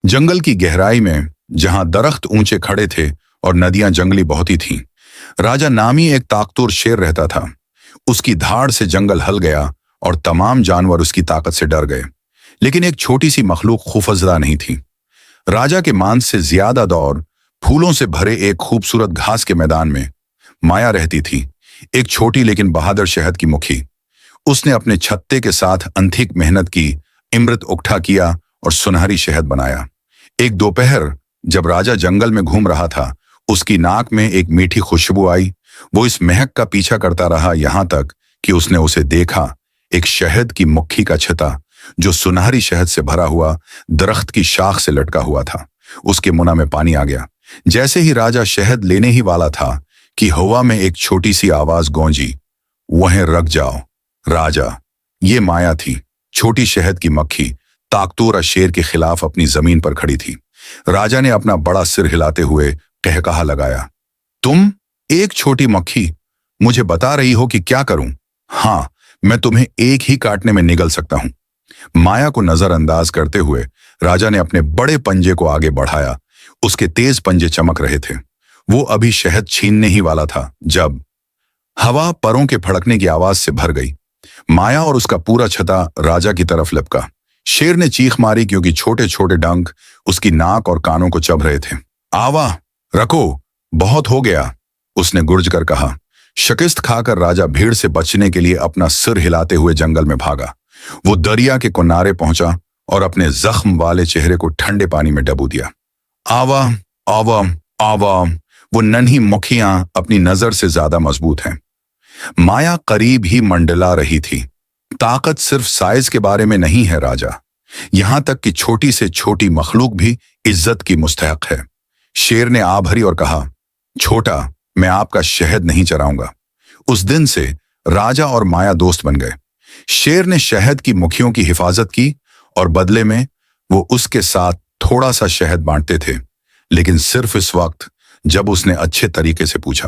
जंगल की गहराई में जहां दरख्त ऊंचे खड़े थे और नदियां जंगली बहुत ही थीं, राजा नामी एक ताकतवर शेर रहता था। उसकी धाड़ से जंगल हल गया और तमाम जानवर उसकी ताकत से डर गए। लेकिन एक छोटी सी मखलूक खौफजदा नहीं थी। राजा के मांस से ज्यादा दौर फूलों से भरे एक खूबसूरत घास के मैदान में माया रहती थी, एक छोटी लेकिन बहादुर शहद की मुखी। उसने अपने छत्ते के साथ अंधिक मेहनत की, इमृत उकठा किया और सुनहरी शहद बनाया। एक दोपहर जब राजा जंगल में घूम रहा था, उसकी नाक में एक मीठी खुशबू आई। वो इस महक का पीछा करता रहा यहां तक कि उसने उसे देखा, एक शहद की मुट्ठी का छता जो सुनहरी शहद से भरा हुआ दरख्त की शाख से लटका हुआ था। उसके मुंह में पानी आ गया। जैसे ही राजा शहद लेने ही वाला था कि हवा में एक छोटी सी आवाज गूंजी, वहीं रख जाओ राजा। ये माया थी। छोटी शहद की मक्खी ताकतवर शेर के खिलाफ अपनी जमीन पर खड़ी थी। राजा ने अपना बड़ा सिर हिलाते हुए कहकहा लगाया, तुम एक छोटी मक्खी मुझे बता रही हो कि क्या करूं? हाँ, मैं तुम्हें एक ही काटने में निगल सकता हूं। माया को नजरअंदाज करते हुए राजा ने अपने बड़े पंजे को आगे बढ़ाया। उसके तेज पंजे चमक रहे थे। वो अभी शहद छीनने ही वाला था जब हवा परों के फड़कने की आवाज से भर गई। माया और उसका पूरा छता राजा की तरफ लपका। शेर ने चीख मारी क्योंकि छोटे छोटे डंक उसकी नाक और कानों को चब रहे थे। आवा, रखो, बहुत हो गया, उसने गुर्ज कर कहा। शिकस्त खाकर राजा भीड़ से बचने के लिए अपना सिर हिलाते हुए जंगल में भागा। वो दरिया के किनारे पहुंचा और अपने जख्म वाले चेहरे को ठंडे पानी में डबो दिया। आवा, आवा, आवा। वो नन्ही मुखियां अपनी नजर से ज्यादा मजबूत हैं। माया करीब ही मंडला रही थी। ताकत सिर्फ साइज के बारे में नहीं है राजा, यहां तक कि छोटी से छोटी मखलूक भी इज्जत की मुस्तहक है। शेर ने आ भरी और कहा, छोटा, मैं आपका शहद नहीं चराऊंगा। उस दिन से राजा और माया दोस्त बन गए। शेर ने शहद की मुखियों की हिफाजत की और बदले में वो उसके साथ थोड़ा सा शहद बांटते थे, लेकिन सिर्फ इस वक्त जब उसने अच्छे तरीके से पूछा।